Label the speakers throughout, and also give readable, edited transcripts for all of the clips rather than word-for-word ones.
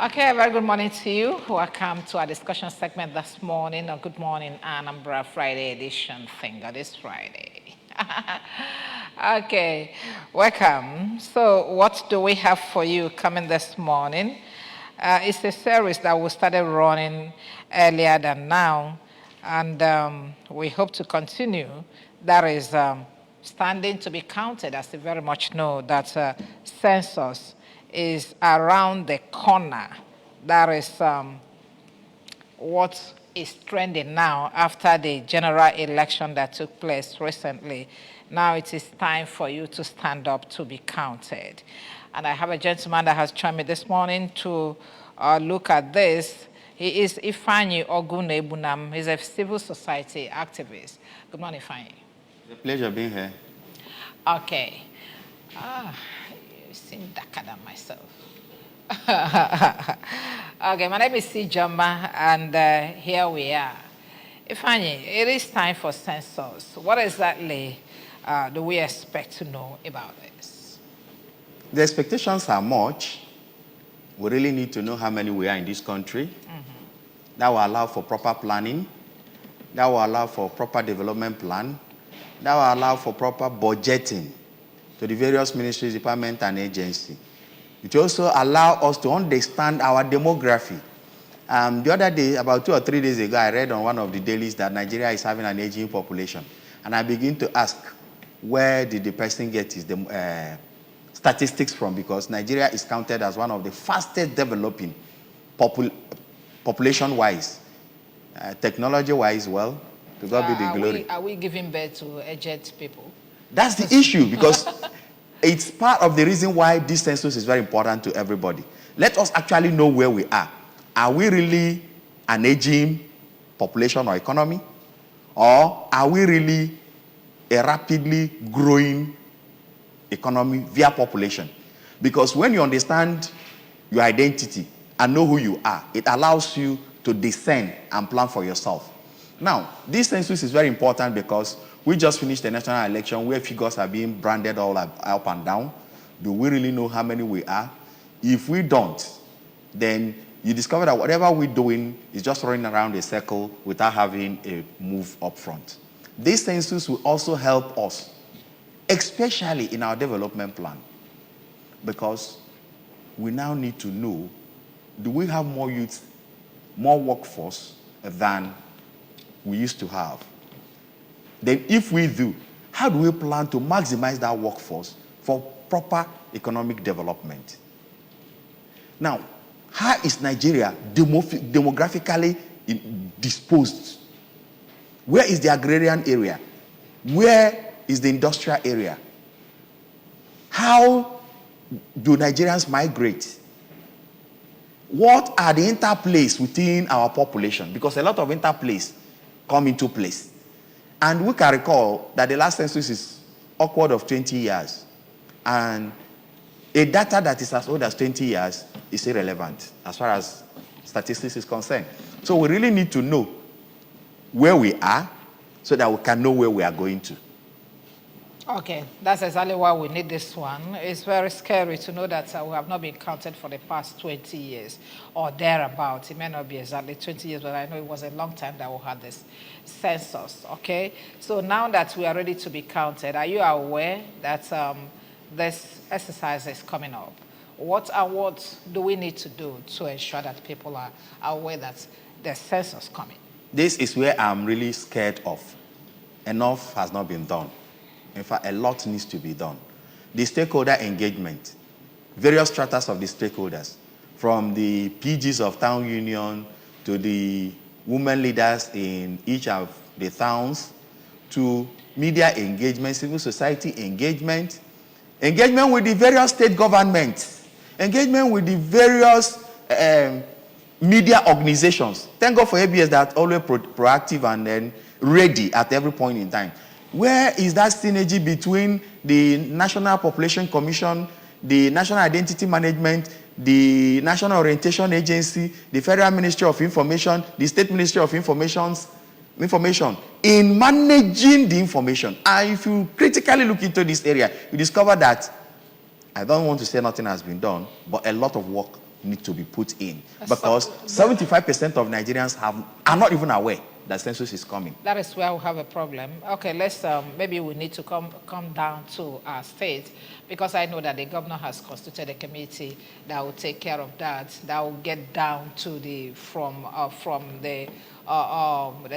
Speaker 1: Okay, a very good morning to you. Welcome to our discussion segment this morning, or Good Morning Anambra Friday edition. Thank God it's Friday. Okay, welcome. So what do we have for you coming this morning? It's a series that we started running earlier than now, and we hope to continue. That is standing to be counted, as you very much know, that census is around the corner. That is what is trending now after the general election that took place recently. Now it is time for you to stand up to be counted. And I have a gentleman that has joined me this morning to look at this. He is Ifeanyi Ogunebunam. He's a civil society activist. Good morning, Ifeanyi.
Speaker 2: It's a pleasure being here.
Speaker 1: Okay. You seem darker than myself. Okay, my name is Sijama, and here we are. Ifeanyi, it is time for census. What exactly do we expect to know about this?
Speaker 2: The expectations are much. We really need to know how many we are in this country. That will allow for proper planning. That will allow for proper development plan. That will allow for proper budgeting to the various ministries, departments, and agencies. It also allows us to understand our demography. The other day, about 2 or 3 days ago, I read on one of the dailies that Nigeria is having an aging population. And I begin to ask, where did the person get his statistics from? Because Nigeria is counted as one of the fastest developing population-wise, technology-wise, well, to God be the glory.
Speaker 1: Are we giving birth to aged people?
Speaker 2: That's the issue, because it's part of the reason why this census is very important to everybody. Let us actually know where we are. Are we really an aging population or economy? Or are we really a rapidly growing economy via population? Because when you understand your identity and know who you are, it allows you to discern and plan for yourself. Now, this census is very important because we just finished the national election where figures are being branded all up and down. Do we really know how many we are? If we don't, then you discover that whatever we're doing is just running around a circle without having a move up front. This census will also help us, especially in our development plan, because we now need to know, do we have more youth, more workforce than we used to have? Then if we do, how do we plan to maximize that workforce for proper economic development? Now, how is Nigeria demographically disposed? Where is the agrarian area? Where is the industrial area? How do Nigerians migrate? What are the interplays within our population? Because a lot of interplays come into place. And we can recall that the last census is upward of 20 years. And a data that is as old as 20 years is irrelevant as far as statistics is concerned. So we really need to know where we are so that we can know where we are going to.
Speaker 1: Okay, that's exactly why we need this one. It's very scary to know that we have not been counted for the past 20 years or thereabouts. It may not be exactly 20 years, but I know it was a long time that we had this census, okay? So now that we are ready to be counted, are you aware that this exercise is coming up? What do we need to do to ensure that people are aware that the census is coming?
Speaker 2: This is where I'm really scared of. Enough has not been done. In fact, a lot needs to be done. The stakeholder engagement, various stratas of the stakeholders, from the PGs of town union to the women leaders in each of the towns, to media engagement, civil society engagement, engagement with the various state governments, engagement with the various media organizations. Thank God for ABS that are always proactive and then ready at every point in time. Where is that synergy between the National Population Commission, the National Identity Management, the National Orientation Agency, the Federal Ministry of Information, the State Ministry of Information in managing the information? And if you critically look into this area, you discover that, I don't want to say nothing has been done, but a lot of work need to be put in, because 75% of Nigerians are not even aware that census is coming.
Speaker 1: That is where we have a problem. Okay, let's maybe we need to come down to our state, because I know that the governor has constituted a committee that will take care of that. That will get down to the from the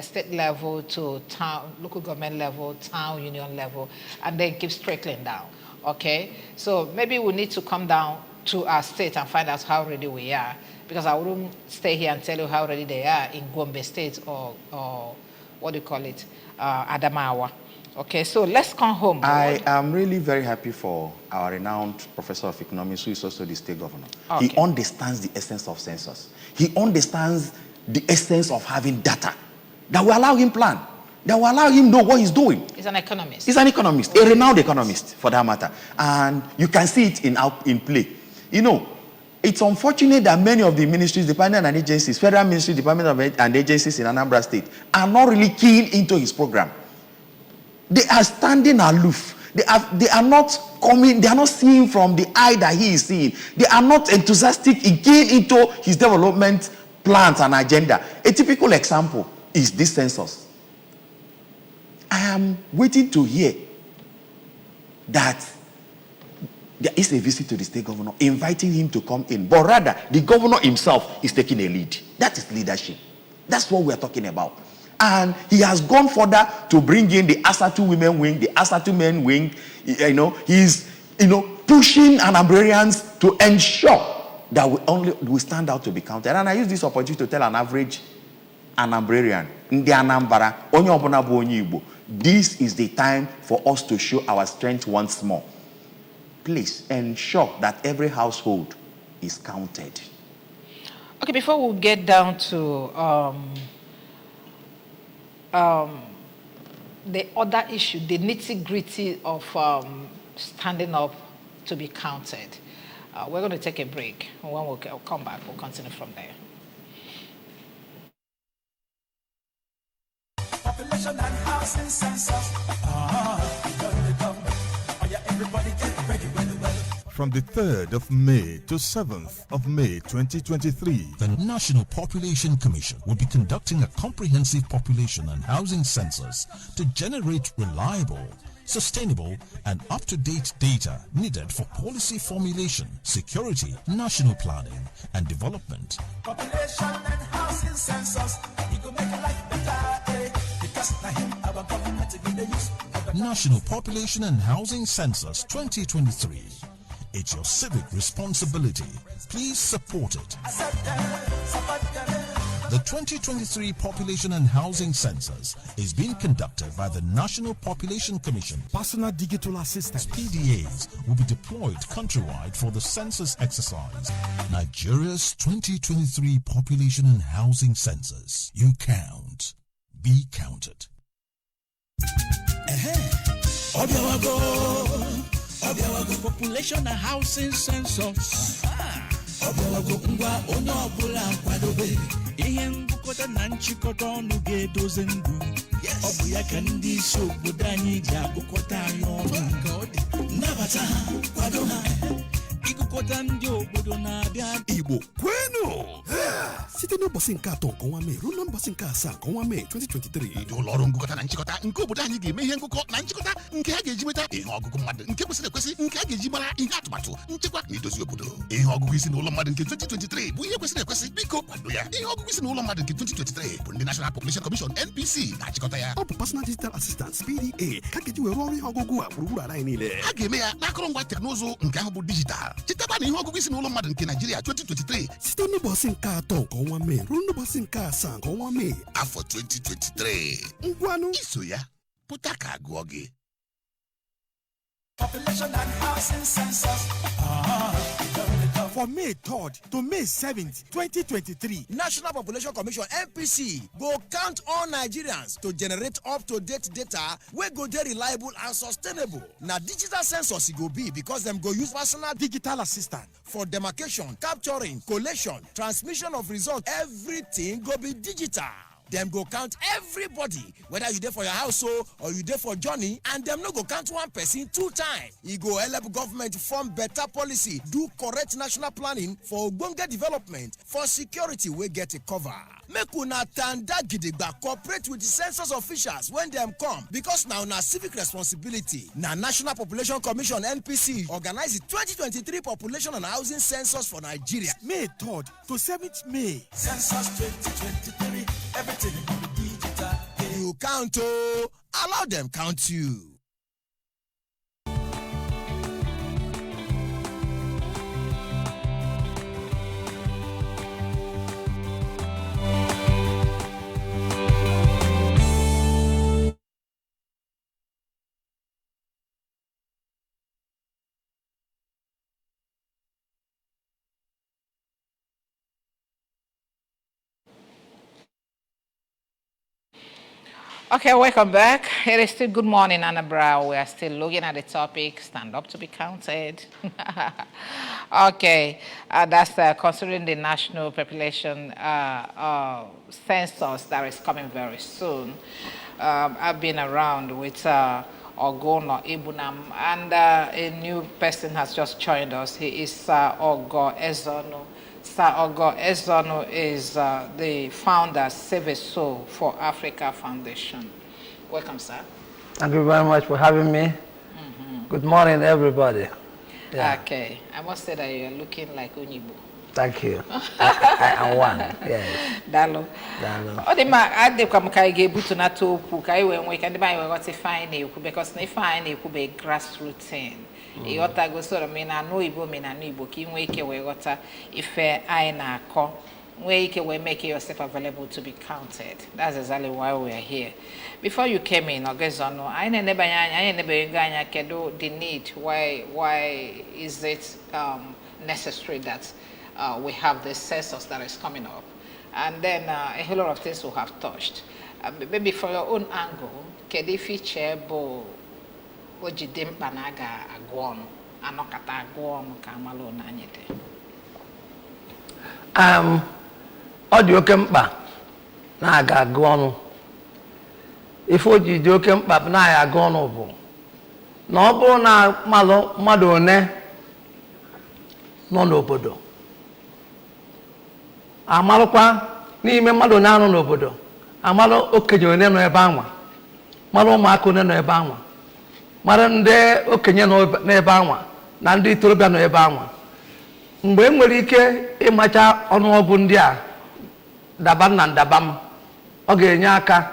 Speaker 1: state level to town, local government level, town union level, and then keeps trickling down. Okay, so maybe we need to come down to our state and find out how ready we are, because I wouldn't stay here and tell you how ready they are in Gombe State or what do you call it, Adamawa. Okay, so let's come home.
Speaker 2: I am really very happy for our renowned professor of economics, who is also the state governor.
Speaker 1: Okay.
Speaker 2: He understands the essence of census. He understands the essence of having data that will allow him plan, that will allow him know what he's doing.
Speaker 1: He's an economist.
Speaker 2: He's an economist, a renowned economist for that matter. And you can see it in play. You know, it's unfortunate that many of the ministries, departments and agencies, federal ministries, departments and agencies in Anambra State are not really keen into his program. They are standing aloof. They are not coming, they are not seeing from the eye that he is seeing. They are not enthusiastic in keen into his development plans and agenda. A typical example is this census. I am waiting to hear that there is a visit to the state governor inviting him to come in, but rather the governor himself is taking a lead. That is leadership. That's what we are talking about. And he has gone further to bring in the Asatu women wing, the Asatu men wing. He's pushing Anambrarians to ensure that we stand out to be counted. And I use this opportunity to tell an average Anambrarian, Ndi Anambra, onye ọbụla bụ onye Igbo, this is the time for us to show our strength once more. Please ensure that every household is counted.
Speaker 1: Okay, before we get down to the other issue, the nitty-gritty of standing up to be counted, we're going to take a break. When we'll come back, we'll continue from there. Population and housing census.
Speaker 3: Everybody get ready, From the 3rd of May to 7th of May 2023,
Speaker 4: the National Population Commission will be conducting a comprehensive population and housing census to generate reliable, sustainable, and up-to-date data needed for policy formulation, security, national planning, and development.
Speaker 5: Population and housing census, it will make life better, because our government to give the use.
Speaker 4: National Population and Housing Census 2023. It's your civic responsibility. Please support it. The 2023 Population and Housing Census is being conducted by the National Population Commission.
Speaker 3: Personal Digital Assistants
Speaker 4: PDAs will be deployed countrywide for the census exercise. Nigeria's 2023 Population and Housing Census. You count. Be counted.
Speaker 5: Population and housing census. Ngwa onye ọbụla kwadobe ihe ngụkọta na nchịkọta ọnụ ga-edozi ndụ. Ọ bụ ya ka ndị isi obodo anyị ji agụkọta anyị ọnụ. Nnabata ha, kwado ha. Ịgụkọta ndị obodo na-abịa
Speaker 3: Igbo kwenu site n'ụbọchị nke 3 nke ọnwa Mee ruo na ụbọchị nke 7 nke ọnwa Mee 2023.
Speaker 6: Ndị ụlọ ọrụ ngụkọta na nchịkọta nke obodo anyị ga-eme ihe ngụkọ na nchịkọta nke ha ga-eji nweta ihe ọgụgụ mmadụ nke kwesịrị ekwesị, nke ha ga-eji mara ihe atụmatụ nchekwa na idozi obodo. Ihe ọgụgụ isi n'ụlọ mmadụ nke 2023 bụ ihe kwesịrị ekwesị, biko kwado ya. Ihe ọgụgụ isi n'ụlọ mmadụ nke 2023 bụ ndị National Population Commission NPC na-achịkọta ya.
Speaker 3: Ọ bụ Personal Digital Assistants PDA ka ga-eji were ọrụ ihe ọgụgụ a gburugburu ala anyị niile.
Speaker 6: A ga-eme ya n'akụrụngwa teknụzụ nke ahụ bụ dijital. Chetakwa na ihe ọgụgụ isi n'ụlọ mmadụ nke Nigeria 2023
Speaker 3: site n'ụbọchị nke 3 nke ọnwa Mee ruo n'ụbọchị nke 7 nke ọnwa Mee
Speaker 6: afọ 2023.
Speaker 3: Ngwanụ
Speaker 6: iso ya pụta ka agụọ gị.
Speaker 5: population and housing census.
Speaker 7: For May 3rd to May 7th, 2023,
Speaker 8: National Population Commission NPC go count all Nigerians to generate up-to-date data wey go dey reliable and sustainable. Na digital census e go be because dem go use personal
Speaker 7: digital assistant
Speaker 8: for demarcation, capturing, collation, transmission of results. Everything go be digital. Them go count everybody, whether you there for your household or you there for journey, and them no go count one person 2 times. E go help government form better policy, do correct national planning for ogbonge development, for security we get a cover. Make una tanda gidigba cooperate with the census officials when them come, because now na civic responsibility. Na National Population Commission (NPC) organize the 2023 population and housing census for Nigeria.
Speaker 7: May 3rd to 7th May.
Speaker 5: Census 2023, everything will be digital.
Speaker 8: You count oh, allow them count you.
Speaker 1: Okay, welcome back. It is still good morning, Annabra. We are still looking at the topic, stand up to be counted. Okay, that's considering the national population census that is coming very soon. I've been around with Ogono Ibunam, and a new person has just joined us. He is Ogo Ezono. Sir Ogo Ezono is the founder, Save a Soul for Africa Foundation. Welcome, sir.
Speaker 9: Thank you very much for having me. Good morning, everybody. Yeah.
Speaker 1: Okay, I must say that you're looking like Onyibo.
Speaker 9: Thank you. I am one. Yes.
Speaker 1: Dalo. Odema ade kwa mkai gebutu na topu kai we can buy we got fine because na fine ku be grassroots thing. Iota go sort of me na no Igbo ki nwe ike we got ife ai na akọ nwe ike we make yourself available to be counted. That's exactly why we are here. Before you came in, Ogezono, I never anya kedo the need. Why is it necessary that we have this census that is coming up? And then a whole lot of things we have touched. Maybe from your own angle, kedi feature bo ojidim panaga agwon anokata agwon kamalo nanyete.
Speaker 9: Audio kempa na aga agwon. If oji do kempa na agwon obo. Na obo na mmadụ one nọ n'obodo. Amalụkwa n'ime mmadụ one anọ n'obodo. Amalụ okenye one nọ ebe anwa. Mmadụ ụmụaka one nọ ebe anwa. Mmadụ ndị okenye nọ n'ebe anwa na ndị itorobịa nọ ebe anwa. Mgbe nwere ike ịmacha ọnụọgụ ndị a daba na ndabam, ọ ga-enye aka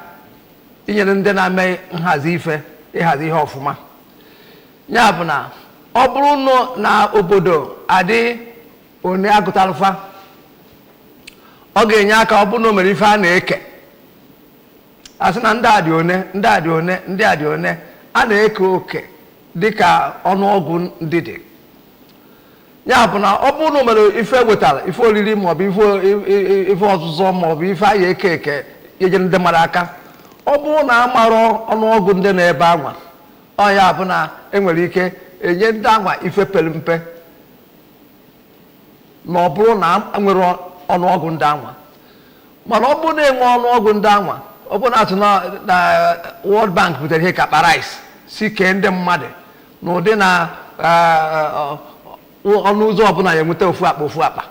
Speaker 9: inyere ndị na-eme nhazi ife ịhazi ihe ọfụma. Ya bụ na ọ bụrụ na obodo adị one agụtalụfa, ọ ga-enye aka ọ bụrụ na o mere ife a na-eke. Asị na ndị a dị one, ndị a dị one, ndị a dị one, a na-eke oke dịka ọnụọgụ ndị dị. Ya bụ na ọ bụrụ na o mere ife wetara, ife oriri maọbụ ife ọzụzọ maọbụ ife a ya eke ejere ndị mara aka, ọ bụrụ na a mara ọnụọgụ ndị nọ ebe anwa, ọ ya bụ na enwere ike enye ndị anwa ife pere mpe ma ọ bụrụ na nwere ọnụọgụ ndị anwa. Mana ọ bụrụ na enwe ọnụọgụ ndị anwa, ọ bụrụ na atụ na World Bank butere ihe ka akpa rice si kee ndị mmadụ n'ụdị na ọnụ ụzọ ọbụla ya enweta ofu akpa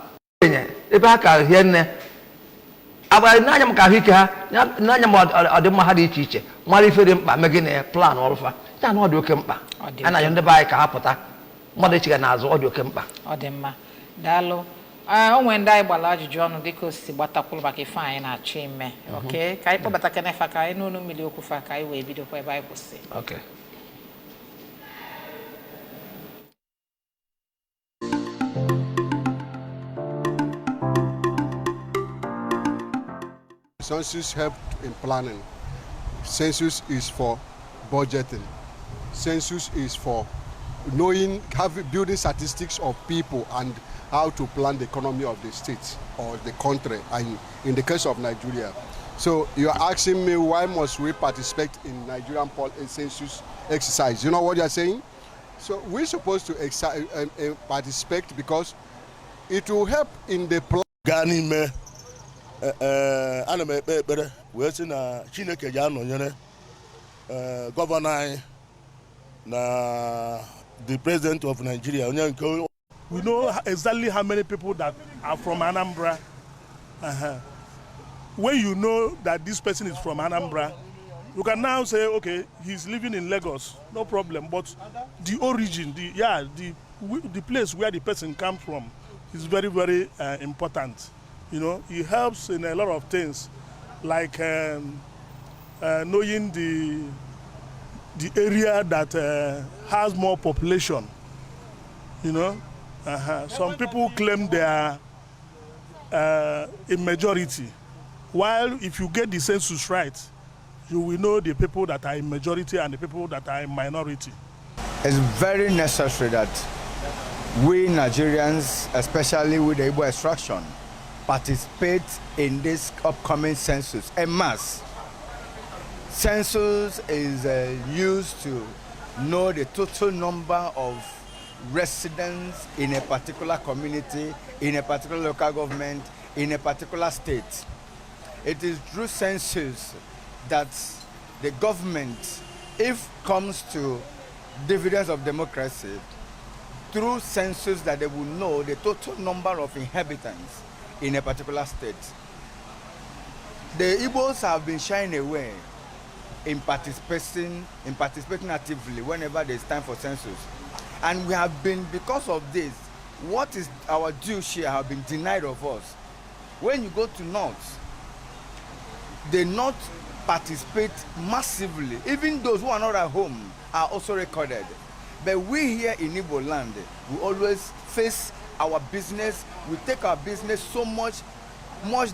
Speaker 9: ebe ha ka hie nne agbara n'anya m ka ahụike ha n'anya m ọdịmma ha dị iche iche mara ife dị mkpa megị na plan ọrụfa ya na ọ dị oke mkpa a na-anyọ ndị be anyị ka ha pụta mmadụ echiga n'azụ ọ dị oke mkpa.
Speaker 1: Ọ dị mma, daalụ. Onwe ndị anyị gbara ajụjụ ọnụ dịka o si gbatakwuru maka ife anyị na-achọ ime. Okay, ka anyị kpọbata kenefa ka anyị n'onu mmiri okwu fa ka anyị wee bidokwa ebe anyị kwụsị.
Speaker 9: Okay.
Speaker 10: Census helped in planning. Census is for budgeting. Census is for knowing, building statistics of people and how to plan the economy of the state or the country, and in the case of Nigeria. So you're asking me why must we participate in Nigerian census exercise? You know what you're saying? So we're supposed to participate because it will help in the plan.
Speaker 11: ana m ekpe ekpere wee sị na Chineke ji anọnyere gọvanọ anyị na the president of Nigeria.
Speaker 12: We know exactly how many people that are from Anambra. When you know that this person is from Anambra, you can now say, okay, he's living in Lagos, no problem. But the origin, the place where the person comes from is very, very important. You know, it helps in a lot of things, like knowing the area that has more population. You know, some people claim they are a majority, while if you get the census right, you will know the people that are in majority and the people that are in minority.
Speaker 13: It's very necessary that we Nigerians, especially with the Igbo extraction, participate in this upcoming census en masse. Census is used to know the total number of residents in a particular community, in a particular local government, in a particular state. It is through census that the government, if comes to dividends of democracy, through census that they will know the total number of inhabitants in a particular state. The Igbos have been shying away in participating actively whenever there is time for census. And we have been, because of this, what is our due share have been denied of us. When you go to North, they not participate massively. Even those who are not at home are also recorded. But we here in Igbo land, we always face our business. We take our business so much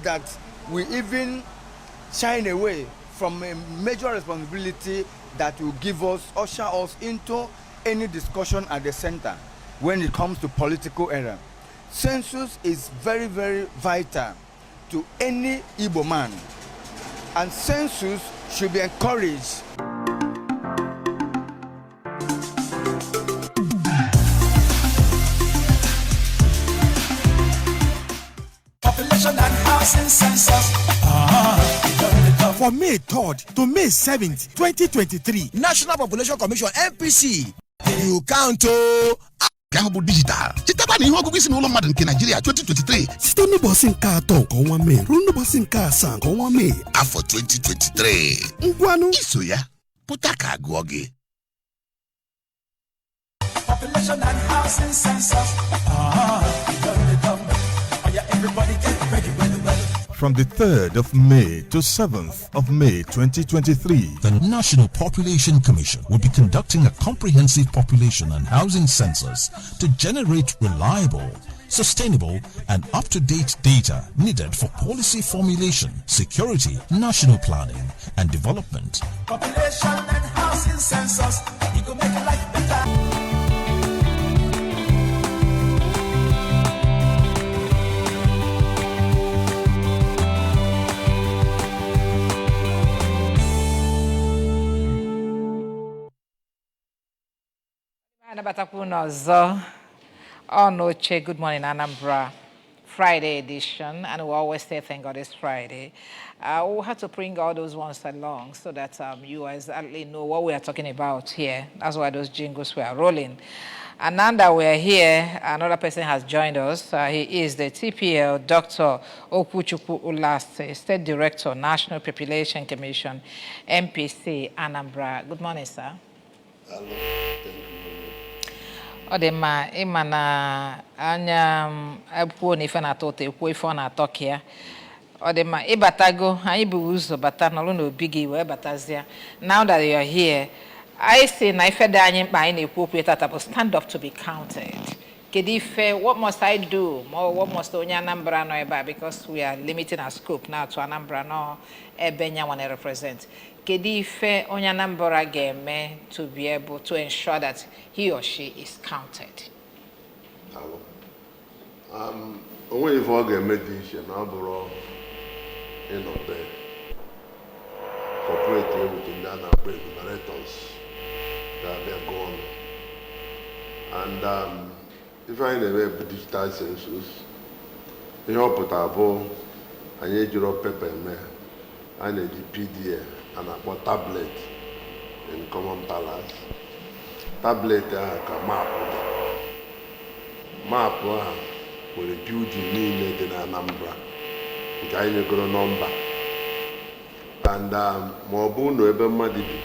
Speaker 13: that we even shine away from a major responsibility that will give us, usher us into any discussion at the center when it comes to political era. Census is very, very vital to any Igbo man, and census should be encouraged.
Speaker 5: Population and housing census.
Speaker 7: From May 3rd to May 7th, 2023,
Speaker 8: National Population Commission (NPC) you count to
Speaker 6: digital. Chitaba ni ọgụgụ isi n'ụlọ mmadụ nke Nigeria 2023
Speaker 7: site n'ụbọchị nke 3 nke ọnwa Mee ruo n'ụbọchị nke 7 nke ọnwa Mee
Speaker 6: afọ 2023.
Speaker 7: Ngwanụ
Speaker 6: iso ya pụta ka agụọ gị.
Speaker 5: Population and housing census. Everybody get ready,
Speaker 3: From the 3rd of May to 7th of May 2023,
Speaker 4: the National Population Commission will be conducting a comprehensive population and housing census to generate reliable, sustainable, and up-to-date data needed for policy formulation, security, national planning, and development.
Speaker 5: Population and housing census. You can make life better.
Speaker 1: Good morning, Anambra. Friday edition, and we always say thank God it's Friday. We had to bring all those ones along so that you exactly know what we are talking about here. That's why those jingles were rolling. And now that we're here, another person has joined us. He is the TPL, Dr. Okwuchukwu Ulaste, State Director, National Population Commission, MPC, Anambra. Good morning, sir.
Speaker 11: Hello. Thank you.
Speaker 1: Odema imana anya epuo ni fe na to te epuo ife na Turkey. Odema ibatago anyi bu uzo bata no no bigi we batazia. Now that you are here, I say na ife da anyi mpa na epuo tata stand up to be counted. Kedife, what must I do? What must Onya Anambra no eba, because we are limiting our scope now to Anambra no ebenya want to represent. Kedife Onya Anambra game to be able to ensure that he or she is counted.
Speaker 14: Onwe ife ọ ga-eme dị iche na abụrụ ịnọbe corporate with ndị a na-akpọ enumerators ga-abịa gụọ ọnụ. And if I never digital census, ihe ọ pụtara bụ anyị ejiro pepa eme a na-eji PDA a na-akpọ tablet in common parlance. Tablet ahụ ka maapụ ahụ nwere building niile dị na Anambra nke anyị nyegoro nọmba, and ma ọ bụ ụlọ ebe mmadụ bi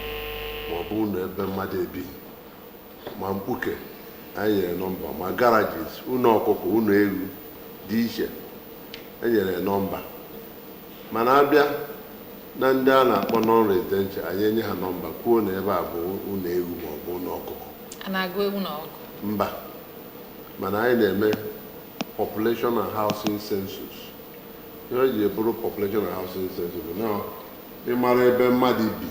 Speaker 14: ma ọ bụ ụlọ ebe mmadụ ebi, ma mkpuke anyị nyere nọmba, ma garages, ụlọ ọkụkọ, ụlọ ewu dị iche enyere nọmba. Mana abịa na ndị a na-akpọ non-residential, anyị enye ha nọmba kwuo na ebe a bụ ụlọ ewu ma ọ bụ ụlọ ọkụkọ.
Speaker 1: A na-agụ ewu na ọkụkọ?
Speaker 14: Mba, mana anyị na-eme population and housing census. Ihe o ji bụrụ population and housing census bụ na ịmara ebe mmadụ bi,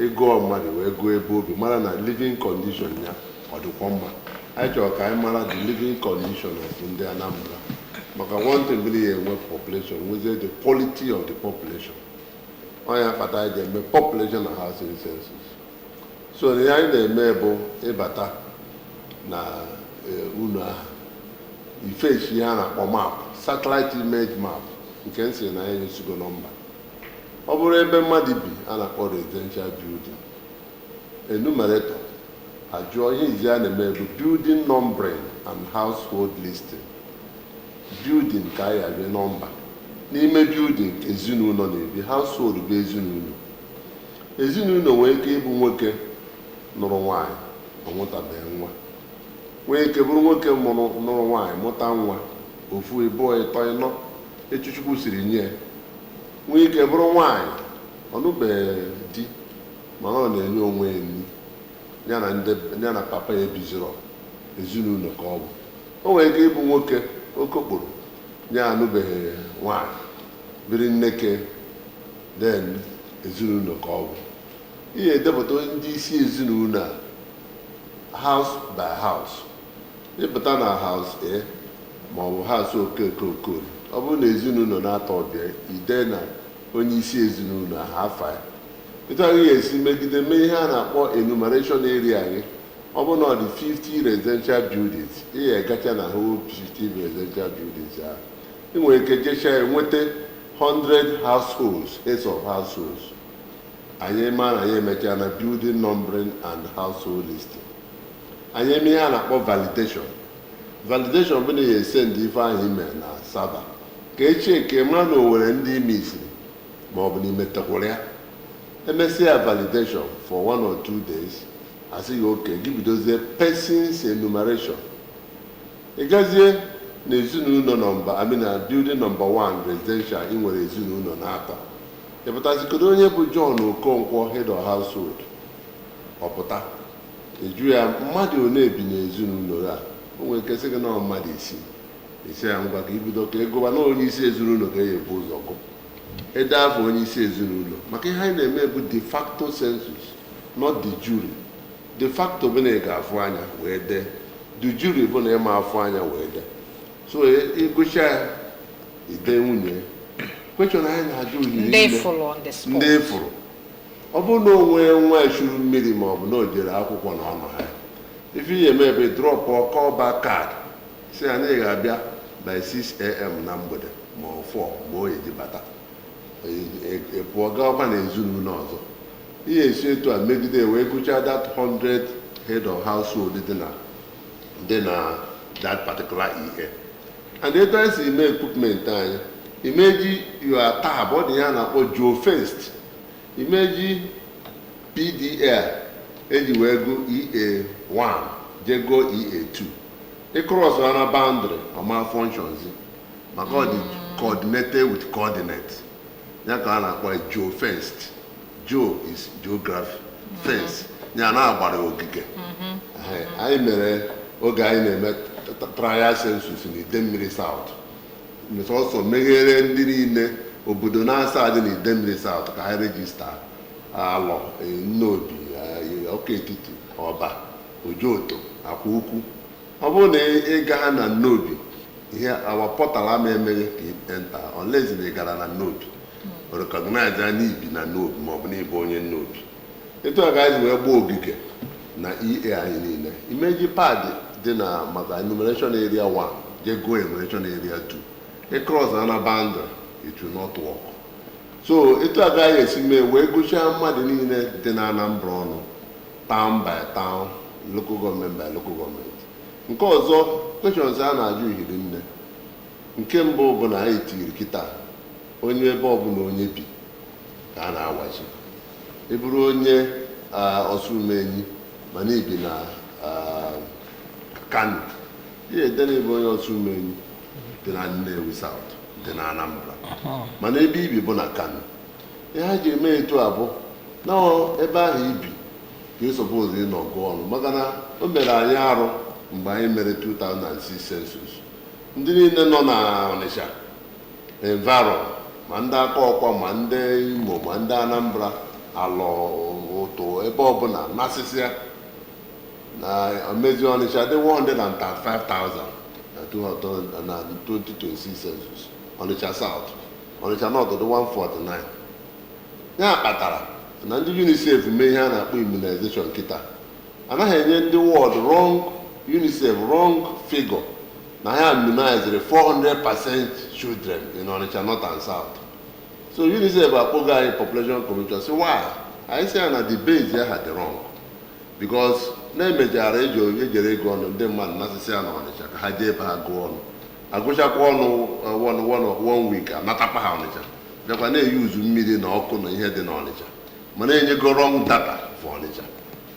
Speaker 14: ịgụọ mmadụ wee gụọ ebe obi, mara na living condition ya ọ dịkwa mma. Anyị chọrọ ka anyị mara the living condition of ndị Anambra, maka one thing bụ ya enwe population nwezie the quality of the population. Onye akpata anyị ga-eme population and housing census. So ihe anyị na-eme bụ ịbata na ụlọ ahụ ifechi ihe a na-akpọ map, satellite image map, nke nsị na anyị esigo nọmba. Ọ bụrụ ebe mmadụ bi a na-akpọ residential building, enumerator ajụọ ihe izi a na-eme bụ building numbering and household listing. Building ka anyị abịa nọmba, n'ime building ezinụlọ na-ebi, household bụ ezinụlọ. Ezinụlọ nwere ike ịbụ nwoke nụrụ nwaanyị ọ mụtabeghị nwa, nwee ike bụrụ nwoke nụrụ nwaanyị mụta nwa ofu, ịbụọ, ịtọ, ịnọ etu Chukwu siri nye. Nwee ike bụrụ nwaanyị ọnụbeghị di mana ọ na-enye onwe ya nri ya na papa ya ebiziro ezinụlọ ka ọ bụ. O nwere ike ịbụ nwoke okokporo ya anụbeghị nwaanyị biri nneke, den ezinụlọ ka ọ bụ. Ihe edepụta ndị isi ezinụlọ a house by house. Ịpụta na house A ma ọ bụ house Okeke. Ọ bụrụ na ezinụlọ na-atọ ọbịa, ide na onye isi ezinụlọ ha afa ya. Etu agaghị esi megide mee ihe a na-akpọ enumeration area gị. Ọ bụrụ na ọ dị 50 residential buildings, ị ga-agacha na whole 50 residential buildings ahụ. Ị nwere ike jecha enweta 100 households, heads of households. Anyị ma na anyị emechaa na building numbering and household listing. Anyị eme ihe a na-akpọ validation. Validation bụ na ya ese ndị ife ahụ ime na saba ka echie nke mara na o nwere ndị ime isiri ma ọ bụ n'ime tekwara ya. Emesịa validation for 1 or 2 days, asị ya oke gị bidozie persons enumeration. Ị gazie na ezinụlọ nọmba, na building number 1 residential, ị nwere ezinụlọ na-atọ. Ịpụtazikodo onye bụ John Okonkwo, head of household, ọpụta eju ya mmadụ one bi n'ezinụlọ a. O nwere ike sị gị na mmadụ isi ya ngwa ka ibido ka ịgụba na onye isi ezinụlọ ga-ebu ụzọ gụ ede afọ onye isi ezinụlọ. Maka ihe anyị na-eme bụ de facto census, not the jury. De facto bụ na ị ga-afụ anya wee dee, the jury bụ na ịma afụ anya wee dee. So ịgụcha ya ide nwunye. Kwechọn anyị na-ajụ ohiri ndị fụrụ. Ọ bụrụ na o nwee nwa eshuru mmiri ma ọ bụ na o jere akwụkwọ na ọnụ ha, ife ihe eme ebe drọp callback card si ya na ị ga-abịa by 6 AM na mgbede ma ọ 4 ma o eji bata pụọ gaakwa na ezinụlọ ọzọ. Ihe esi etu a megide wee gụchaa that 100 head of household dị na that particular ihe. And etu anyị si ime equipment anyị, imeji your tab, ọ dị ya na-akpọ geofenced, imeji PDA eji wee go EA1 jego EA2. Ịkross na boundary ọma functions maka ọ dị coordinated with coordinates. Ya ka a na-akpọ geofenced. Geo is geography, fence ya na-agbara ogige. Anyị mere oge anyị na-eme trial census n'Idemmiri South. Ọsọ meghere ndị niile obodo na-asa dị n'Idemmiri South ka ha rejista Alọ, Nnobi, Ọka Etiti, Ọba, Ojoto, Akwa Ukwu. Ọ bụrụ na ị gaa na Nnobi, ihe awa pọtal ama emeghị ka ị enta unless na ị gara na Nnobi recognize ya n'ibi na Nnobi ma ọ bụ n'ịbụ onye Nnobi. Etu a ga-ezi wee gba ogige na EA anyị niile. Imeji pad dị na maka enumeration area 1 je go enumeration area 2. Cross na boundary, it will not work. so etu agaghị esi mee wee gụchaa mmadụ niile dị na Anambra ọnụ town by town, local government by local government. Nke ọzọ questions a na-ajụ ihiri nne. Nke mbụ bụ na anyị tiri kịta onye ebe ọbụla onye bi ka a na-awachi. Ị bụrụ onye Osumenyi mana ibi na Kano, ihe ede na-ebe onye Osumenyi dị na Nnewi South, dị na Anambra, mana ebe ibi bụ na Kano. Ihe ha ji eme etu abụ na ebe ahụ ibi ka esopose ịnọ gụọ ọnụ, maka na o mere anyị arụ mgbe anyị mere 2006 census. Ndị niile nọ na Ọnịsha enviro, ma ndị aka ọkwa, ma ndị Imo, ma ndị Anambra, alọ ụtụ ebe ọbụla nasịsịa na omezi Ọnịsha dị 135,000 na 2026 census. Ọnịsha South, Ọnịsha North dị 149. Ya kpatara na ndị UNICEF mee ihe a na-akpọ immunization kịta anaghị enye ndị ward wrong UNICEF wrong figure na ha immunized 400% children in Onitsha North and South. So UNICEF akpọgo anyị population commission say why? Anyị sị ya na the base ya ha dị wrong because na-emejara ejere ego ọnụ ndị mmadụ nasịsị ya na Onitsha ka ha jee ebe ha gụọ ọnụ, agụchakwa ọnụ 1 week anatakwa ha Onitsha, bịakwa na-eyuzu mmiri na ọkụ na ihe dị na Onitsha, mana enyego wrong data for Onitsha.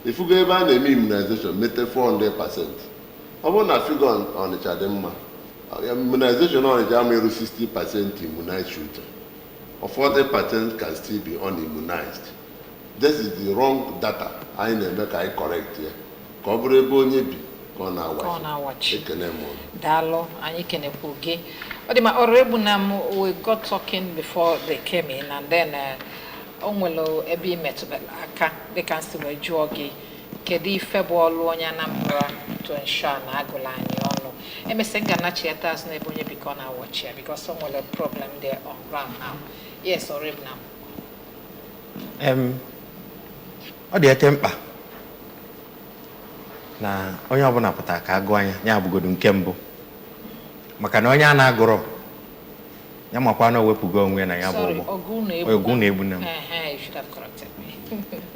Speaker 14: Ifugo ebe a na-eme immunization mete 400%. Ọ bụrụ na figure Onitsha dị mma, immunization Onitsha ama eru 60% immunized children, or 40% can still be unimmunized. This is the wrong data anyị na-eme ka anyị correct ya ka ọ bụrụ ebe onye bi ka ọ na-awachi. Ekene m.
Speaker 1: Daalụ, anyị kenekwu gị. Ọ dị ma ọrụ egbu na m, we got talking before they came in, and then o nwere ebe imetụbela aka dịka nsi wee jụọ gị kedu ife bụ ọlụ onye Anambra to ensure na agụla anyị ọnụ. Emesịa nganachi ya taz na ebe onye biko na-awachi ya because o nwere problem there on ground now. Yes, ọrụ egbu na m.
Speaker 15: Ọ dị ete mkpa na onye ọbụla pụtara ka agụ anya ya abụgodu nke mbụ, maka na onye a na-agụrọ ya makwa na owepụgo onwe na ya bụ ụgbọ ogwu na-egbu na m,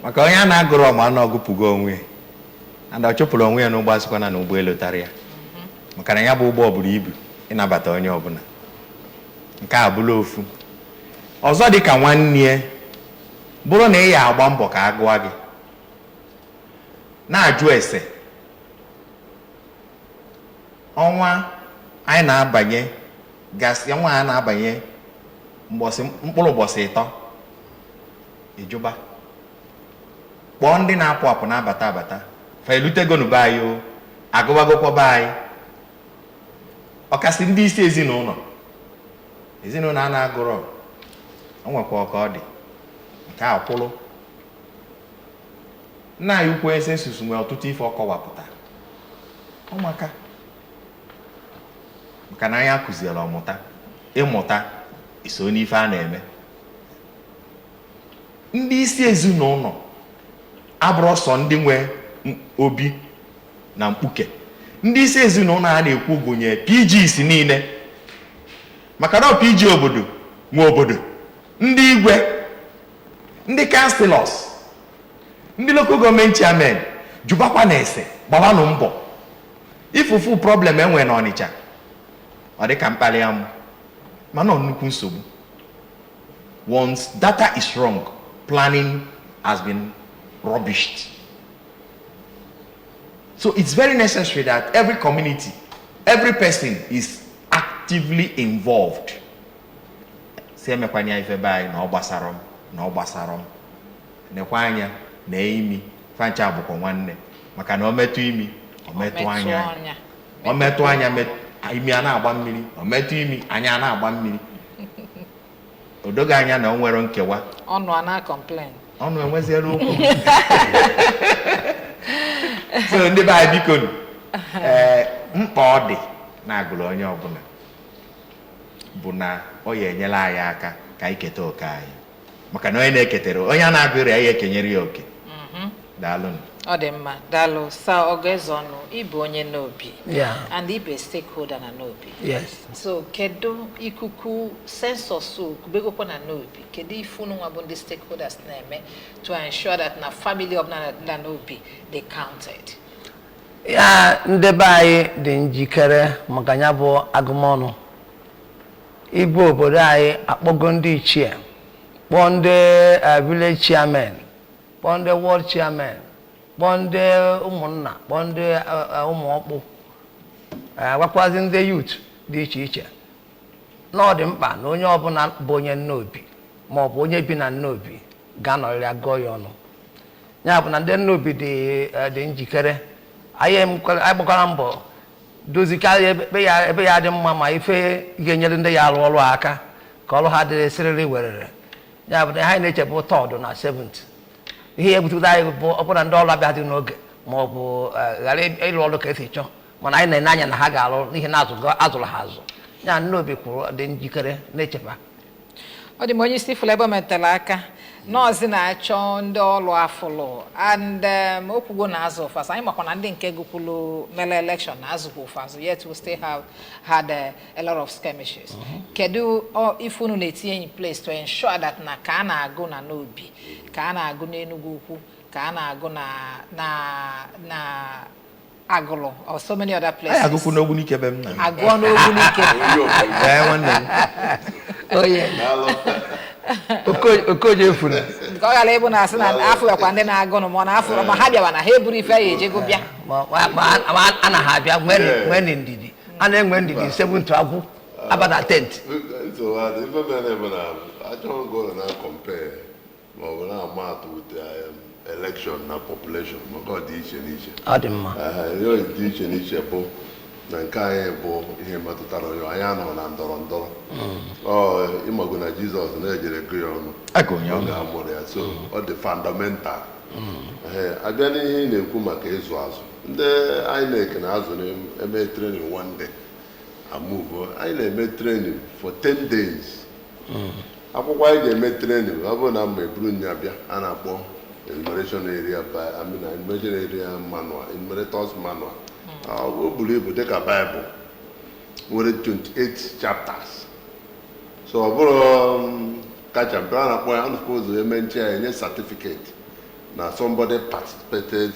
Speaker 15: maka onye a na-agụrọ ma na ọgụpụgo onwe and ọ chụpụrụ onwe ya n'ụgbọ asịkwana na ụgbọelu tarịa, maka na ya bụ ụgbọ buru ibu ịnabata onye ọbụla. Nke a bụla ofu ọzọ dị ka nwanne bụrụ na ị ya agba mbọ ka agụa gị na-ajụ ese ọnwa anyị na-abanye gasị nwa a na-abanye mkpụrụ ụbọchị 3 ejụba kpọọ ndị na-apụ apụ na-abata abata fa elutego be anyị o agụbagokwa be anyị, ọkasị ndị isi ezinụlọ a na-agụrọ o nwekwa ọka ọ dị nke a kwụrụ. Nna anyị ukwu census nwere ọtụtụ ife ọ kọwapụta ọmaka, maka na anyị akụziere ọmụta ịmụta iso n'ife a na-eme. Ndị isi ezinụlọ abụrụ sọ ndị nwe obi na mkpuke, ndị isi ezinụlọ a na-ekwu gụnye PGs niile, maka na PG obodo nwe obodo, ndị igwe, ndị councilors, ndị local government chairman jụbakwa na ese gbawanụ mbọ ifufu problem enwe na Ọnịcha. Ọ dị ka mkpali amụ mana nnukwu nsogbu. Once data is wrong, planning has been rubbished. So it's very necessary that every community, every person is actively involved. Si emekwanya ife bai na ọ gbasara m nekwa anya na imi fancha bụkwa nwanne, maka na o metụ imi o metụ anya imi a na-agba mmiri, o metụ imi anya a na-agba mmiri. Odoga anya na o nwere nkewa,
Speaker 1: ọnụ a na-complain,
Speaker 15: ọnụ enweziela okwu. So ndị be anyị biko mkpa ọ dị na-agụrụ onye ọbụla bụ na ọ ya enyela anyị aka ka anyị keta oke anyị, maka na onye na-eketere onye a na-agụrụ ya ekenyere ya oke. Daalụ.
Speaker 1: Odemma, Dalo, Sa Ogezono, Ibo onye n'obi.
Speaker 9: Yeah.
Speaker 1: And Ibe stakeholder na n'obi.
Speaker 9: Yes.
Speaker 1: So, kedu ikuku census so kubego po na n'obi. Kedu ifunu wabundi stakeholders na-eme to ensure that na family of na n'obi they counted.
Speaker 9: Ya ndebe anyị dị njikere maka ya bụ agụmọnụ. Igwe obodo anyị akpọgo ndị ichie, kpọọ ndị village chairman, kpọọ ndị ward chairman, kpọọ ndị ụmụnna, kpọọ ndị ụmụọkpụ, gwakwazi ndị youth dị iche iche. Na ọ dị mkpa na onye ọbụla bụ onye nnobi ma ọ bụ onye bi na nnobi ga-anọrịrị gụọ ya ọnụ. Ya bụ na ndị nnobi dị njikere. Anyị gbakwara mbọ dozikarịa ebe ya dị mma ma ife ga-enyere ndị ya arụ ọrụ aka ka ọrụ ha dịrị siriri werere. Ya bụ na anyị na-echebụ tọọdụ na 7th. Ihe ebututa anyị bụ ọbụna ndị ọrụ abịa dị n'oge ma ọ bụ ghara ịrụ ọrụ ka esi chọọ mana anyị na-enye anya na ha ga-arụ n'ihi na azụrụ ha azụ. Ya nnobi kwuru dị njikere na-echeba.
Speaker 1: Ọ dị m onye isi fulebe metara aka nọọsụ na-achọ ndị ọrụ afụlụ and okwugo na azụ ụfazụ anyị makwa na ndị nke gụkwulu mele election na azụkwa ụfazụ yet we still have had a lot of skirmishes. Kedu ife unu na-etinye in place to ensure that na ka a na-agụ na n'obi, ka a na-agụ n'Enugu Ukwu, ka a na-agụ na Agụlụ or so many other places.
Speaker 15: Ay agụkwu n'ogwu n'ike be m na.
Speaker 1: Agụọ n'ogwu n'ike.
Speaker 15: Nwanne m.
Speaker 9: Oye. Okoje efuru.
Speaker 1: Nke ọ gara ịbụ na asị na afọ yakwa ndị na-agụ nụ ma na afọ ma ha bịawa na ha eburu ife ya ejego bịa.
Speaker 9: A na ha abịa nwee ndidi. A na-enwe ndidi 7th agwụ abata 10th.
Speaker 14: So ife mere bụ na achọghị go na compare ma ọ bụ na ama atụ with election na population maka ọ dị iche n'iche.
Speaker 9: Ọ dị mma.
Speaker 14: Ihe dị iche n'iche bụ na nke anyị bụ ihe metụtara onye anyị anọ na ndọrọ ndọrọ. Ịmago na Jizọs na-ejere go ya ọnụ. Ọ ga-amụrụ ya so ọ dị fundamental. Abịa n'ihe ị na-ekwu maka ịzụ azụ ndị INEC na-azụ na-eme training one day amove anyị na-eme training for 10 days. Akwụkwọ anyị ga-eme training ọ bụrụ na mma eburu nya bịa a na-akpọ enumeration area enumeration area manual enumerators manual. O buru ibu dịka Bible nwere 28 chapters. So ọ bụrụ kacha mpe a na-akpọ ya ụzọ eme nche ya enye certificate na somebody participated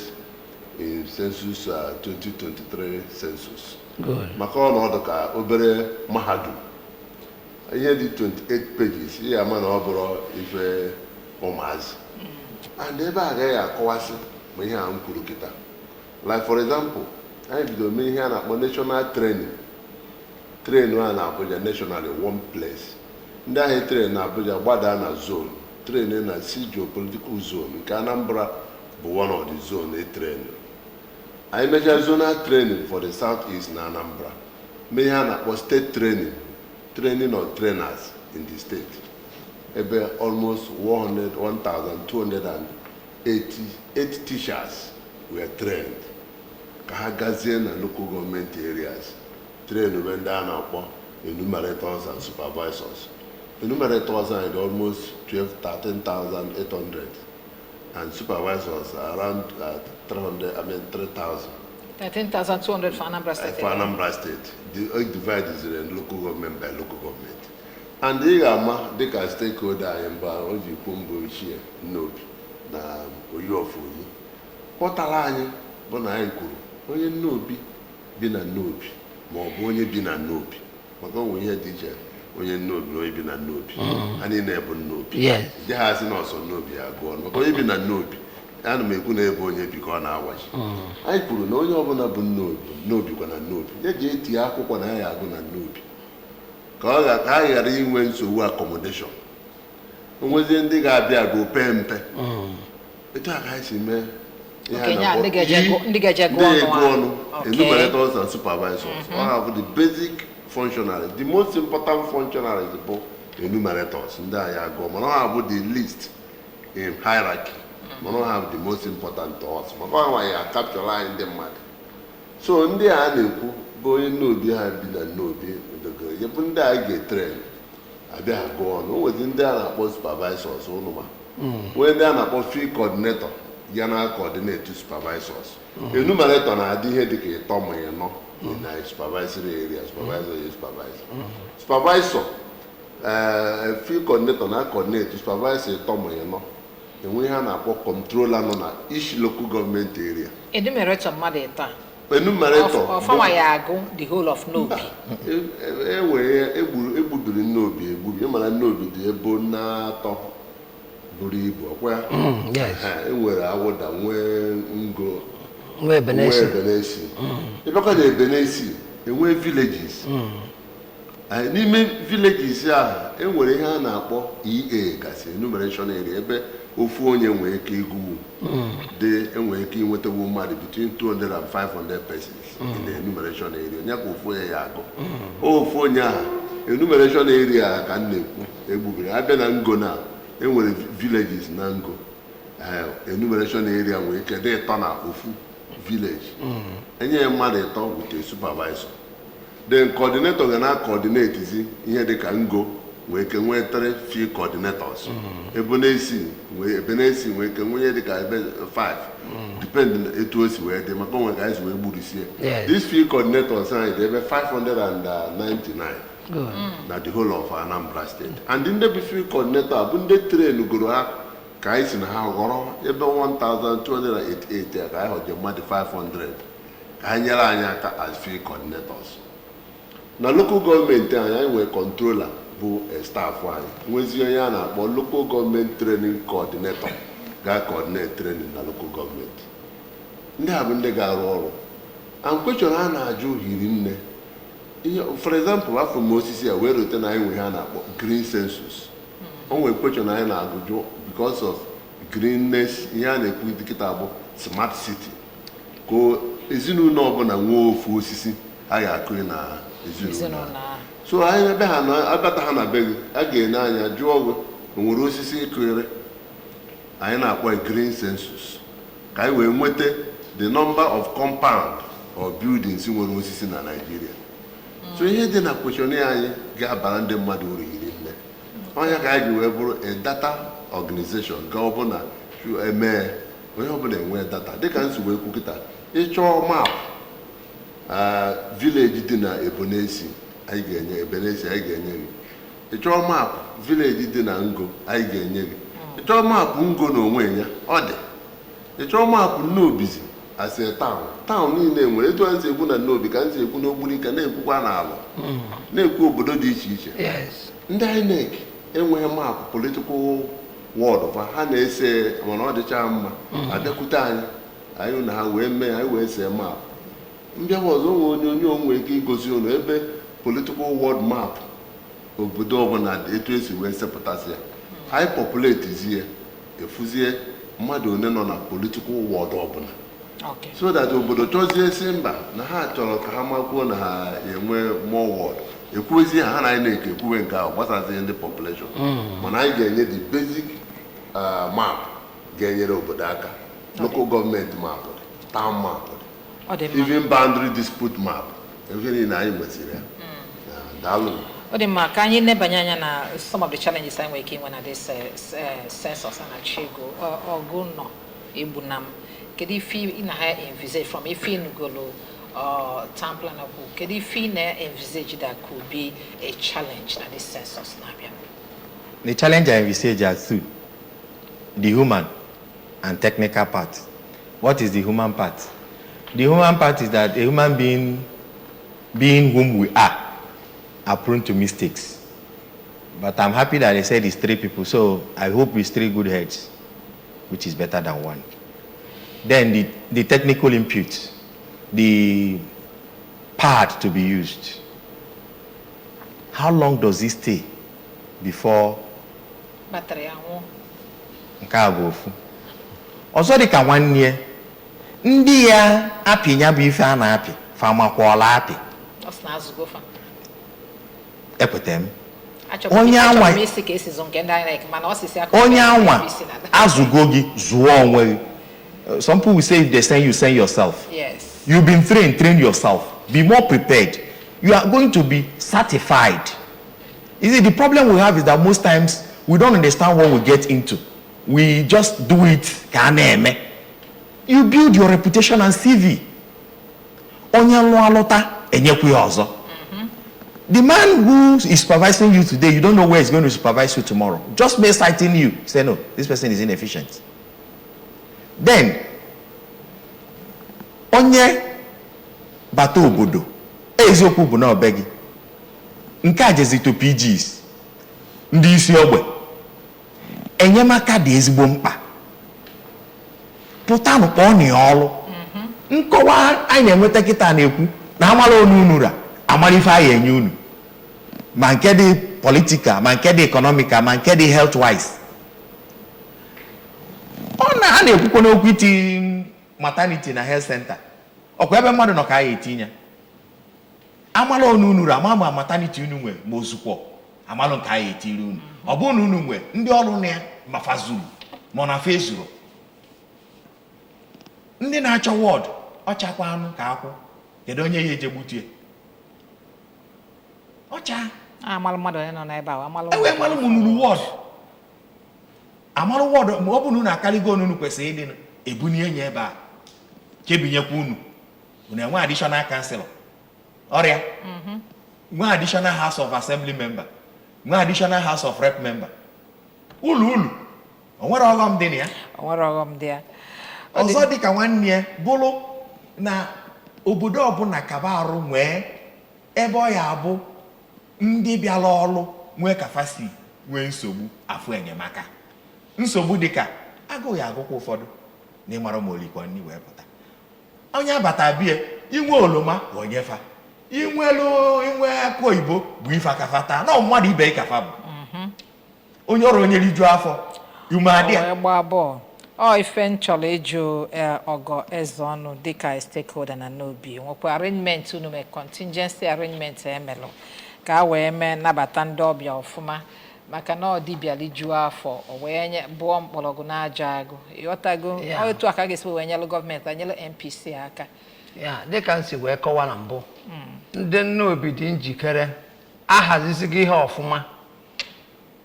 Speaker 14: in census 2023 census. Maka ọnọdụ ka obere mahadum ihe dị 28 pages ihe ama na ọ bụrụ ife ụmụazị and ebe a agaghị akọwasị ma ihe a m kwuru kịta. Like for example anyị bidoro mee ihe a na-akpọ national training a na Abuja nationally one place. Ndị ahụ train na Abuja gbada na zone train na geopolitical zone nke Anambra bụ one of the zone train. Anyị mechaa zonal training for the southeast na Anambra mee ihe a na-akpọ state training of trainers in the state ebe almost 1,288 teachers were trained ka ha gazie na local government areas train ebe ndị a na-akpọ enumerators and supervisors. Enumerators are almost 13,800 and supervisors are around 3,000.
Speaker 1: 13,200 for Anambra State.
Speaker 14: For Anambra State. The divide is in local government by local government. And the Yama, they can stakeholder and by Oji Kumbo here, Nobi, na Oyofu. Potalani, Bonaiko, onye Nobi, Bina Nobi, more Bonye Bina Nobi. Maka we hear DJ, onye Nobi, no Bina Nobi, and in Ebo Nobi.
Speaker 9: Yes.
Speaker 14: There has also Nobi, I go on. Maka Bina Nobi. And make ebe onye biko na awaji anyị kwuru na onye ọbụla bụ n'obi kwa na n'obi ya ji eti akwụkwọ na ya agụ na n'obi ka ọ ga ka anyị ghara inwe nsogbu accommodation onwezie ndị ga-abịa bụ pee mpe etu a ka anyị si mee
Speaker 1: ndị ga-ego
Speaker 14: ọnụ enumerators and supervisors all have the basic functionaries. The most important functionaries bụ enumerators ndị anyị agụọ mana ọ have the least in hierarchy. We don't have the most important to us. We don't capture line them mad. So, ndị a na-ekwu bụ onye n'obi ha bi na n'obi you put ndị get trained. Abịa go on. O nwezi ndị a na-akpọ supervisors ụnụ ma. Nwee ndị a na-akpọ field coordinator ya na coordinate supervisors. Enumerator na-adị ihe dịka ịtọ ma ịnọ na supervisory area, supervisor field coordinator na coordinate supervisor ịtọ ma ịnọ. Enwe ihe a na-akpọ controller nọ na each local government area.
Speaker 1: Enumerator mmadụ ịta.
Speaker 14: Enumerator
Speaker 1: ọfọma ya agụ the whole of Nnobi.
Speaker 14: Egbubiri Nnobi egbubi, ịmara Nnobi dị ebo na-atọ buru ibu ọkwa ya. Enwere Awụda, nwee Ngo, nwee Ebenesi. Ịbịakwa na Ebenesi enwee villages. N'ime villages ahụ enwere ihe a na-akpọ EA gasị, enumeration area, ebe ofu onye nwee ike igwu enwere ike inwetawu mmadụ between 200 and 500 persons in the enumeration area. Onye ka ofu onye ya agụ ofu onye ahụ enumeration area ka m na-ekwu egbubiri. Abịa na Ngo na enwere villages na Ngo, enumeration area nwere ike dị ịtọ na ofu village. Enye mmadụ ịtọ with a supervisor. The coordinator ga na-coordinate ihe dịka Ngo nwee ike nwee 3 field coordinators. Ebenesi nwee ike nwee dịka ebe 5 depend etu o si wee dị maka onwe ka esi wee gburisie. These field coordinators anyị dị ebe 599 na the whole of Anambra State. And ndị bụ field coordinator bụ ndị train goro ha ka anyị si na ha ghọrọ ebe 1288 ka anyị họje mmadụ 500 ka ha nyere anyị aka as field coordinators. Na local gọọmenti anyị nwere controller bụ staff anyị, nwezi onye a na-akpọ local government training coordinator ga-coordinate training na local gọọmenti. Ndị a bụ ndị ga-arụ ọrụ. And question a na-ajụ hiri nne. For example, afọ m osisi a wee rote na anyị nwe ha na-akpọ green census. O nwere question anyị na-agụjụ because of greenness, ihe a na-ekwu dịkịta bụ smart city. Ka ezinụlọ ọbụla nwee ofu osisi a ga-akụ na ezinụlọ. So anyị ebe ha abata ha na be gị, a ga-enye anya jụọ ọgụ nwere osisi ịkụghere. Anyị na-akpọ green census ka anyị wee nweta the number of compound or buildings nwere osisi na Nigeria. So ihe dị na kweshọn anyị ga-abara ndị mmadụ uru hiri nne. Onye ka anyị ji wee bụrụ a data organization ga ọbụla emee onye ọbụla enwee data dịka nsi wee kwu kịta. Ịchọọ map village dị na Ebenesi anyị ga-enye Ebenesi anyị ga-enye gị. Ịchọọ map village dị na Ngo anyị ga-enye gị. Ịchọọ map Ngo na onwe ya ọ dị. Ịchọọ map Nnobizi as a town niile nwere etu anyị si ekwu na Nnobi ka anyị si ekwu n'Ogbunike na-ekwukwa n'ala na-ekwu obodo dị iche iche. Ndị INEC enweghị map political ward ha na-ese mana ọ dịcha mma abịakwute anyị na ha wee mee anyị wee see map. Mbịawa ọzọ nwe onye onwe ike igosi ụlọ ebe political world map obodo ọbụla etu esi wee sepụtasị ya. Anyị populate efuzie mmadụ one nọ na political world ọbụla. So that obodo chọzie si mba na ha chọrọ ka ha makwuo na ha enwe more world. Ekwuezi ha na anyị na-ekwuwe nke ahụ gbasazie ndị population. Mana anyị ga-enye the basic map ga-enyere obodo aka. Local government map, town map, even boundary dispute map. Everything anyị nwesịrị ya. Daalụ.
Speaker 1: Ọ dị mma ka anyị nebanye anya na some of the challenges anyị nwere ike inwe na this census na Chigo ọgụ nọ Egbunam. Kedu ife ị na ha envisage from ife inugolo town plan of kedu ife ị na envisage that could be a challenge na this census na-abịa?
Speaker 15: The challenge I envisage are two: the human and technical part. What is the human part? The human part is that a human being whom we are prone to mistakes. But I'm happy that they said it's 3 people, so I hope it's 3 good heads, which is better than 1. Then the technical input, the part to be used. How long does it stay before?
Speaker 1: Battery
Speaker 15: nke a bụ ofu. Ọzọ dị ka nwanne ndị ya apịnya bụ ife a na-apị famakwala apị. Ekwete m. Onye anwa azụgo gị zụọ onwe gị. Some people will say if they send you, send yourself.
Speaker 1: Yes.
Speaker 15: You've been train yourself. Be more prepared. You are going to be certified. You see, the problem we have is that most times we don't understand what we get into. We just do it. you build your reputation and CV. Onye lụọ alụta enyekwu ya ọzọ. The man who is supervising you today, you don't know where he's going to supervise you tomorrow. Just by citing you, say no, this person is inefficient. Then, onye bata obodo, eziokwu bụ na obegi. Nke a jezito PGs, ndị isi ogbe. Enyemaka dị ezigbo mkpa. Pụta n'ụkpọ ọnụ ya ọlụ. Nkọwa anyị na-enweta kịta na-ekwu na amala onu unu ra, amala ife anyị enye unu. Ma nke dị political, ma nke dị economical, ma nke dị health wise. A na-ekwukwa n'okwu iti maternity na health center. Ọkwa ebe mmadụ nọ ka anyị etinye. Amala onu unu ra, ama maternity unu nwe ma ozukwo. Amala nke anyị etiri unu. Ọ bụ na unu nwe ndị ọrụ na ya ma fazuru, ma na fezuru. Ndị na-achọ ward, ọchakwa anụ ka akwụ. Kedu onye ya eje gbutie? Ọcha.
Speaker 1: Amalụ mmadụ onye nọ n'ebe ahụ, amalụ
Speaker 15: mụnụrụ ward. Amalụ ward, ma ọ bụ na unu akaligo unu kwesịrị ịdị ebunye nye ebe a. Kebinyekwa unu. Unu enwe additional councilor. Ọrịa. Nwe additional house of assembly member. Nwe additional house of rep member. Ulu. O nwere ọghọm dị na ya?
Speaker 1: O nwere ọghọm dị ya.
Speaker 15: Ọzọ dị ka nwanne ya bụrụ na obodo ọbụla kaba arụ nwee ebe ọ ya abụ ndị bịara ọrụ nwee kafasi nwee nsogbu afụ enyemaka. Nsogbu dị ka agụụ ya agụkwa ụfọdụ na ịmara ma olikwa nri wee pụta. Onye abata bie inwe oloma bụ onyefa. Inwe akụ oyibo bụ ife akafata na mmadụ ibe ịkafa bụ. Onye ọrụ onye rijuo afọ ume adịa.
Speaker 1: Gba bọọlụ. Ife nchọrọ ịjụ Ọgọ Ezeọnụ dịka stakeholder na n'obi nwekwa arrangement unu mee contingency arrangement emelụ ka a wee mee nabata ndị ọbịa ọfụma maka na ọ dịbịa lijuo afọ o wee nye bụọ mkpọrọgwụ n'aja agụ ịghọtago otu aka ga-esi wee nyelụ gọọmenti anyelụ NPC aka
Speaker 9: ya dịka nsi wee kọwa na mbụ ndị nnobi dị njikere ahazisigo ihe ọfụma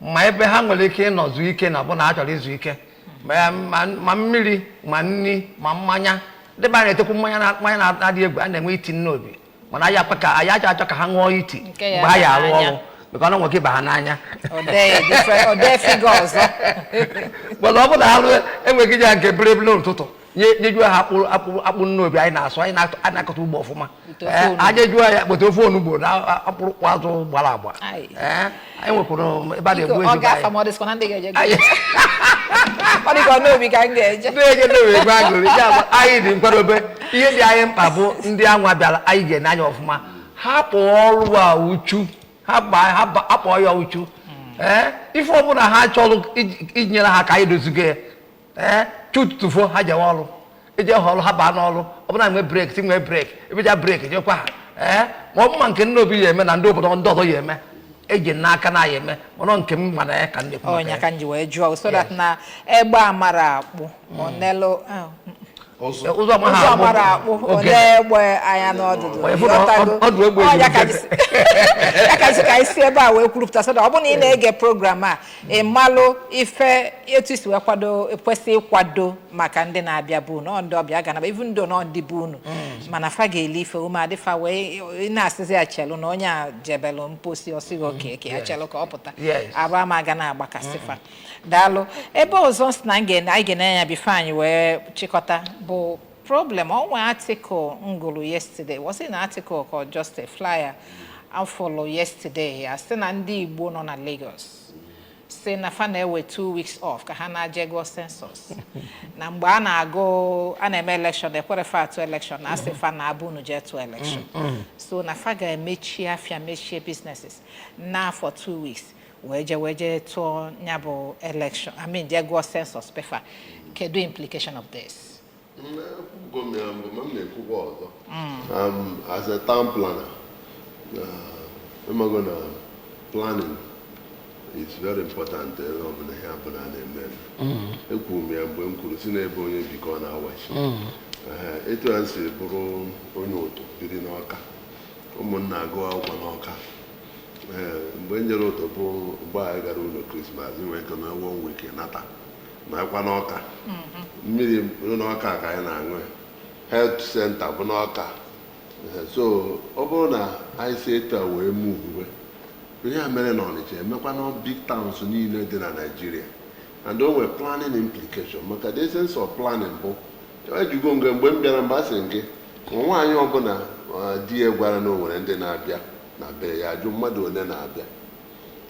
Speaker 9: ma ebe ha nwere ike ịnọzu ike na bụ na a chọrọ izu ike ma mmiri ma nri ma mmanya ndị be a na-etekwu mmanya na-adị egwu a na-enwe iti nnobi mana anyị achọ ka ha ṅụọ iti mgbe ha ya arụ ọrụ maka na nwoke ba ha n'anya mana ọ bụ na ha enweghị ije nke bere ebere n'ụtụtụ nyejuo ha akpụ nnobi anyị na-asụ anyị na-akọta ugbo ọfụma ajejuo ya kpọta ofe onugbo na akpụrụkpụ azụ gbara agba anyị nwekwara ebe a na-egbu anyị dị nkwadobe ihe dị anyị mkpa bụ ndị anwa bịara anyị ga-ene anya ọfụma hapụ ọrụ a uchu hapụ ya uchu ife ọbụla ha chọrọ inyere ha ka anyị dozigo ya chụtụtụfo ha jewe ọrụ ije ọrụ ha baa n'ọrụ ọbụla nwe breki ti nwee breki ebeja breki jekwa ha ma ọ bụ ma nke nnobi ya eme na ndị obodo ndị ọzọ ya eme eji n'aka na ya eme mana nke m mana ya ka nnekwu
Speaker 1: onye ka nji wee jụọ so that na egbe amara akpụ onelo ụzọ amara akpụ onye egbe anya n'ọdụdụ ya ka isi ebe a wee kwurupụta so that ọ bụ na ị na-ege program a ịmalụ ife etu isi wee kwado ekwesị ịkwado maka ndị na-abịa bụ unu ndị ọbịa ga naba ivu ndị nọ ndị bụ unu mana fa ga-eli ife ume adịfa wee na-asịzi achelu na onye a jebelụ mposi ọsịghị oke achelu ka ọ pụta arụ ama ga na-agbakasịfa daalụ ebe ọzọ si na anyị ga-enye ya bifo anyị wee chịkọta bụ problem onwe article ngụrụ yesterday was it an article or just a flyer I follow yesterday ya sị na ndị Igbo nọ na Lagos sị na fa na-ewe 2 weeks off ka ha na-aje gụọ census na mgbe a na-eme election ekwere fa atụ election na asị fa na-abụ unu jee tụ election so na fa ga-emechi afịa mechie businesses n'afọ 2 weeks wee jee tụọ ya bụ election I mean jee gụọ census pefa kedu implication of this
Speaker 14: as a town planner planning is very important etu a si bụrụ onye otu biri n'Ọka ụmụnna agụ akwụkwọ n'Ọka mgbe njere ụtọ bụ mgbe anyị gara ụlọ Krismas nwee ike na 1 week nata nakwa n'Ọka mmiri n'Ọka ka anyị na-aṅụ health center bụ n'Ọka so ọ bụrụ na anyị si etu a wee move ihe a mere na Ọnịcha emekwa na big towns niile dị na Nigeria and o nwere planning implication maka the essence of planning bụ ejugo mgbe m bịara mgbe a sị gị nwaanyị ọbụla di ya gwara na o nwere ndị na-abịa na be ya ajụ mmadụ one na-abịa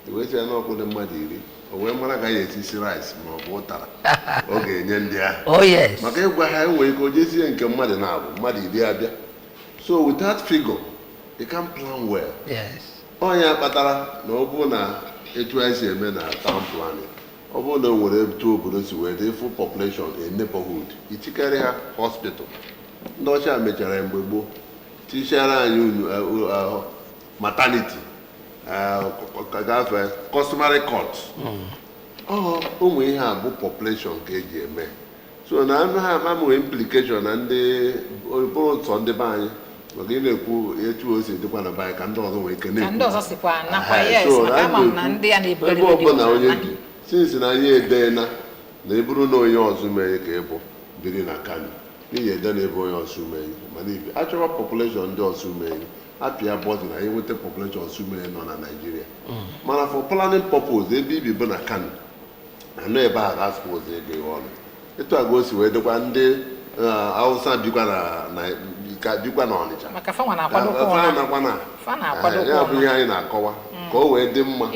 Speaker 14: iwesịa na ọkwụdị mmadụ 10 o wee mara ka ya esisi rice ma ọ bụ ụtara ọ ga-enye ndị ahụ maka ịgwa ha enwere ike o jesie nke mmadụ na-abụ mmadụ 10 abịa so with that figure you can plan well onye kpatara na ọ bụ na etu anyị si eme na town planning ọ bụrụ na o nwere etu obodo si wee dị full population in neighborhood itikarị ha hospital ndị ọcha mechara mgbe gboo tichara anyị maternity gafe customary court ụmụ ihe a bụ population ka eji eme so na anụ ha amamụrụ implication na ndị bụrụ sọ ndị be anyị maka ị na-ekwu etu o si dịkwa na be anyị ka ndị ọzọ nwere ike na-ekwu ebe ọbụla onye bi since na anyị edeena na eburu na onye ọzọ mee ka ịbụ biri na Kano n'ihi ede na ebe onye ọzọ mee mana ibe achọrọ population ndị ọzọ mee apịa bọdụ na anyị nweta population ọzọ mee nọ na Nigeria mana for planning purpose ebe ibi bụ na Kano anọ ebe a ga-asụpụzi ego ihe ọnụ etu a gosi wee dịkwa ndị Hausa bikwa na Ọnịcha ya bụ ihe anyị na-akọwa ka o wee dị mma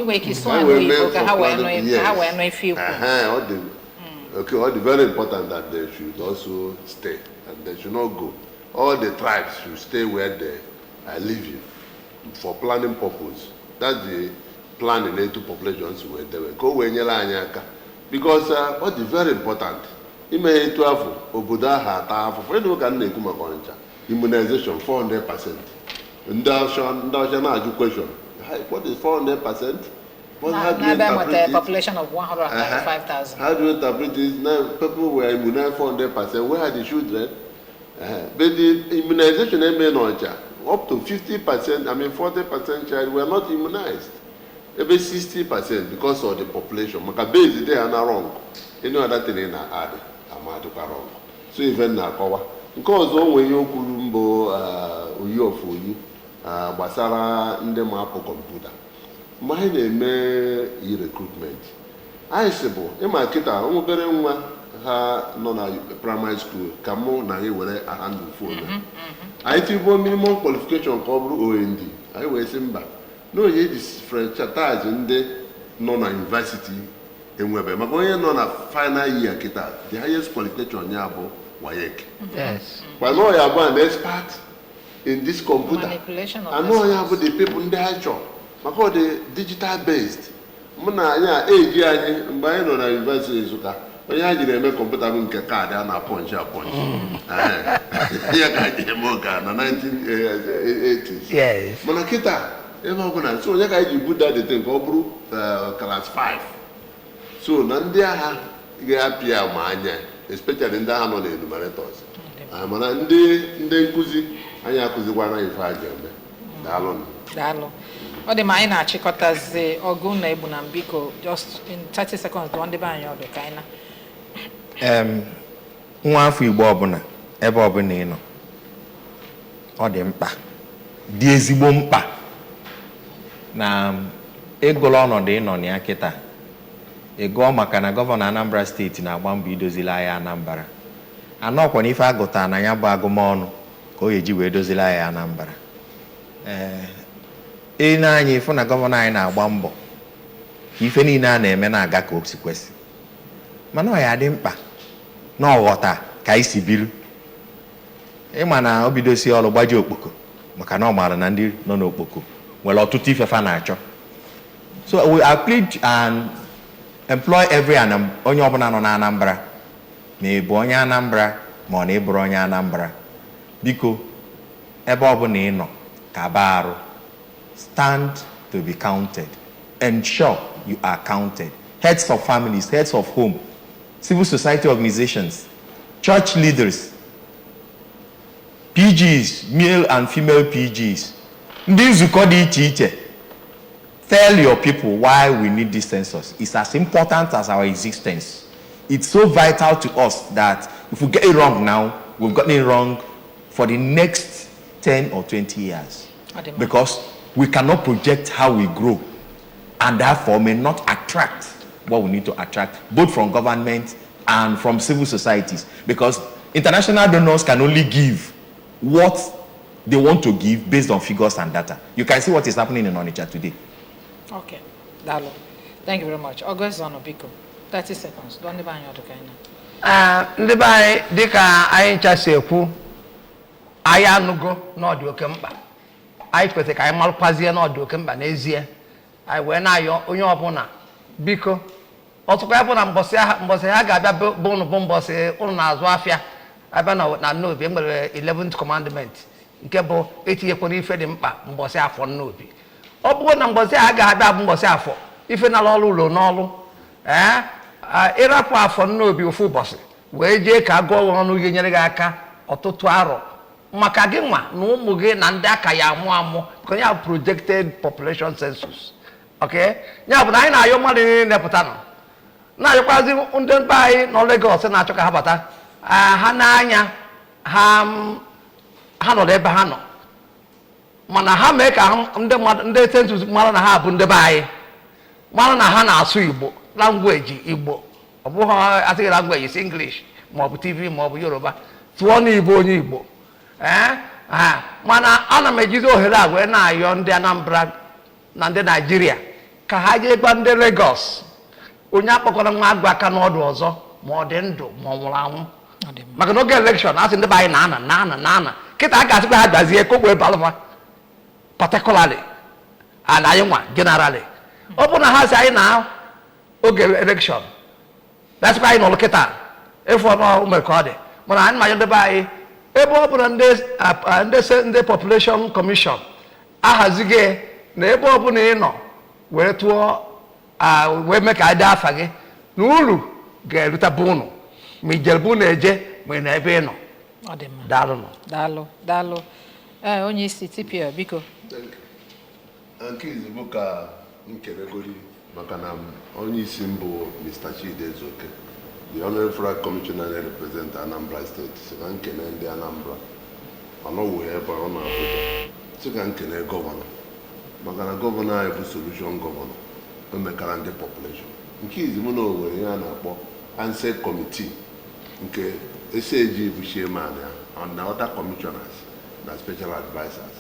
Speaker 14: ọ dị very important that they should also stay and they should not go. All the tribes should stay where they are living for planning purpose. That's the planning into populations where they were ka o wee nyere anyị aka because ọ dị very important ime etu afọ obodo ahụ ata afụfụ ịdị ka m na-ekwu maka Ọnịcha immunization 400%. Ndị ọcha na-ajụ question what is 400%?
Speaker 1: How do you interpret population of 135,000?
Speaker 14: How do you interpret this? Now people were immunized 400%. Where are the children? But the immunization in Ọnịcha up to 50%, I mean 40% child were not immunized. Maybe 60% because of the population. Maka base they are not wrong. Any other thing in add, I'm wrong. So even na kowa. Because when you kulumbo oyi of oyi gbasara ndị ma apụ kọmputa. Ma anyị na-eme recruitment. Anyị sị bụ ịma kịta obere nwa ha nọ na primary school ka mụ na anyị were handle phone. Anyị tibo minimum qualification ka ọ bụrụ OND. Anyị wee sị mba na onye disfranchise ndị nọ na university enwebe maka onye nọ na final year kịta the highest qualification ya bụ WAEC.
Speaker 1: Yes.
Speaker 14: But no ya bụ an expert in this computer. And no ya bụ the people ndị ha chọrọ maka ọ dị digital based. Mụ na anyị eji anyị mgbe anyị nọ na university Nsukka onye ha jiri eme kọmputa bụ nke kaadị a na-apọnchi apọnchi ya ka anyị eme ụka na 1980s. Mana kịta ebe ọ bụla so onye ka anyị ji buda dete nke ọ bụrụ class 5 so na ndị agha ga-apịa ma anya especially ndị agha nọ na enumerators mana ndị nkụzi anyị akụzikwana ife a ga-eme.
Speaker 1: Daalụ. Ọ dị ma anyị na-achịkọtazi ọgụ na egbu na mbiko just in 30 seconds dụọ ndị be anyị ọdụ ka anyị na
Speaker 15: nwa afọ Igbo ọbụla ebe ọbụla ị nọ ọ dị mkpa dị ezigbo mkpa na ịgụla ọnọdụ ịnọ na ya kịta ịgụọ maka na gọvanọ Anambra steeti na-agba mbọ idozila anyị Anambra anọkwa n'ife agụta na ya bụ agụmọnụ ka o eji wee dozila anyị Anambra anyị ịfụ na gọvanọ anyị na-agba mbọ ka ife niile a na-eme na-aga ka o si kwesị mana ọ ya dị mkpa na ọghọta ka anyị si biru ịma na o bidosi ọrụ gbaji okpoko maka na ọ maara na ndị nọ n'okpoko nwere ọtụtụ ifefa na-achọ so we plead and employ every onye ọbụla nọ na Anambra ma ị bụ onye Anambra ma ọ na ịbụrụ onye Anambra biko ebe ọbụla ị nọ ka baa arụ stand to be counted. Ensure you are counted. Heads of families, heads of home, civil society organizations, church leaders, PGs, male and female PGs. Ndị nzukọ dị iche iche. Tell your people why we need this census. It's as important as our existence. it's so vital to us that if we get it wrong now, we've gotten it wrong for the next 10 or 20 years. Because we cannot project how we grow, and therefore may not attract what we need to attract, both from government and from civil societies. Because international donors can only give what they want to give based on figures and data. You can see what is happening in Onitsha today.
Speaker 1: Okay, Dalo. Thank you very much. August Zonobiko, 30 seconds. Don't leave any other kind.
Speaker 9: Ndị be anyị dịka anyị nchasi ekwu, anyị anụgo n'ọdị oke mkpa. Anyị kwesịrị ka anyị malụkwazie n'ọdị oke mkpa n'ezie. Anyị wee na-ayọ onye ọbụla biko ọtụkọ ya bụ na mbọsị ha ga-abịa bụ ụnụ bụ mbọsị ụnụ na-azụ afịa abịa na nnobi nwere 11th commandment nke bụ etinyekwana ife dị mkpa mbọsị afọ nnobi. Ọ bụrụ na mbọsị ha ga-abịa bụ mbọsị afọ ife na ọrụ ụlọ n'ọrụ ịrapụ afọ nnobi ofu ụbọchị wee jee ka agụọ ọnụ ihe nyere gị aka ọtụtụ arọ maka gị nwa na ụmụ gị na ndị aka ya amụ ka ya projected population census. Okay, ya bụ na anyị na-ayọ mmadụ niile pụta nọ na-ayọkwazi ndị mba anyị nọ Lagos na-achọ ka ha bata ha n'anya ha nọrọ ebe ha nọ mana ha mee ka ndị mmadụ ndị census mara na ha bụ ndị be anyị mara na ha na-asụ Igbo langweji Igbo ọ bụghị asịghị langweji si English maọbụ TV maọbụ Yoruba tụọ n'Igbo onye Igbo mana ana m ejizi ohere a wee na-ayọ ndị Anambra na ndị Nigeria ka ha jee gwa ndị Lagos onye akpọkọrọ nwa agụ aka n'ọdụ ọzọ ma ọ dị ndụ ma ọ nwụrụ anwụ maka n'oge elekshọn asị ndị be anyị na-ana kịta a ga-asịkwa ha gazie kokwe balụfa particularly and anyị nwa generally ọ bụ na ha si anyị na oge elekshọn dasịkwa anyị n'ụlọ kịta efu ọnụ ka ọ dị mana anyị ma ndị be anyị ebe ọ bụ na ndị population commission ahazighị na ebe ọ bụla ị nọ wee tụọ wee mee ka anyị dị afa gị na uru ga-erute bụ ụnụ ma ijerebu na-eje ma ị na ebe ị nọ.
Speaker 1: Daalụ onye isi TPL biko
Speaker 14: nke izugbo ka nkeregori maka na onye isi mbụ Mr. Chidezoke the honorary flag commissioner represent Anambra State si na nkene ndị Anambra ọnọwụ ebe ọ na-Abuja si ka nkene gọvanọ maka na gọvanọ anyị bụ solution gọvanọ o mekara ndị population nke izugbo na Owerri ihe a na-akpọ ANSEC committee nke SAG bụ chairman ya and other commissioners na special advisors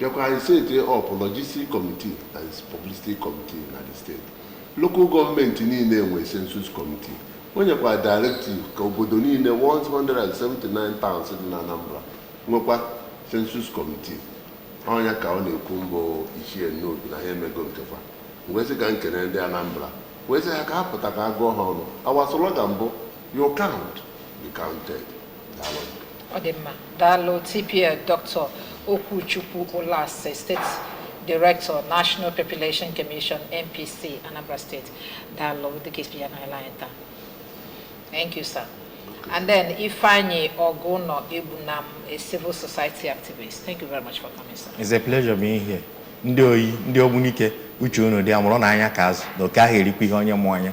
Speaker 14: bịakwa anyị seti up logistic committee and publicity committee na the state local gọọmenti niile nwe census committee onyekwa directive ka obodo niile 179 towns dị na Anambra nwekwa census committee ọnya ka ọ na-ekwu mbụ ichie n'obi na ha emego nkefa wee sị ka nkene ndị Anambra wee sị ha ka ha pụta ka agụọ ha ọnụ our slogan bụ your count be counted.
Speaker 1: Daalụ TPL Dr. Okwuchukwu Olase, State Director, National Population Commission, NPC, Anambra State. Daalụ the case be Thank you, sir. And then Ifeanyi Ogono Ibunam, a civil society activist. Thank you very much for coming, sir.
Speaker 15: It's a pleasure being here. Ndị oyi, ndị ogbunike, uche unu dị amụrụ na anya ka azụ, na oke ahụ erikwa ihe onye mụ anya.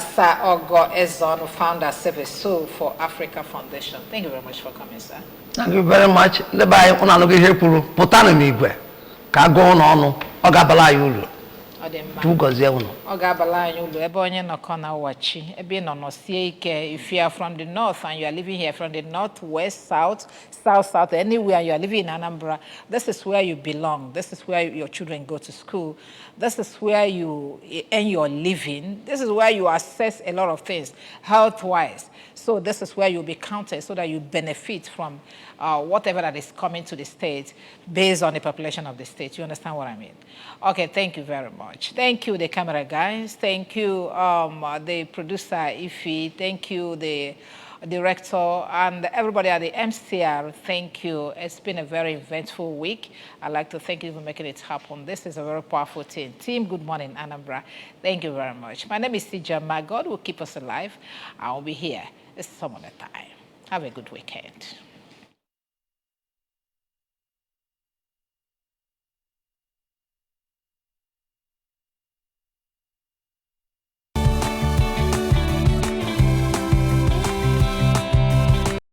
Speaker 1: Sir Ogo Ezon, founder Service Soul for Africa Foundation. Thank you very much for coming, sir.
Speaker 9: Thank you very much. Ndị be anyị ụnụ anụghị ihe kwuru pụtanụ n'igwe ka agụọ n'ọnụ ọ ga-abala anyị uru.
Speaker 1: If you are from the north and you are living here from the north, west, south, anywhere you are living in Anambra, this is where you belong. This is where your children go to school. This is where you earn your living. This is where you access a lot of things health-wise. So this is where you'll be counted so that you benefit from whatever that is coming to the state based on the population of the state. You understand what I mean? Okay, thank you very much. Thank you, the camera guys. Thank you, the producer, Ifi. Thank you, the director, and everybody at the MCR. Thank you. It's been a very eventful week. I'd like to thank you for making it happen. This is a very powerful team. Team, good morning, Anambra. Thank you very much. My name is Sijama. God will keep us alive. I'll be here some other time. Have a good weekend.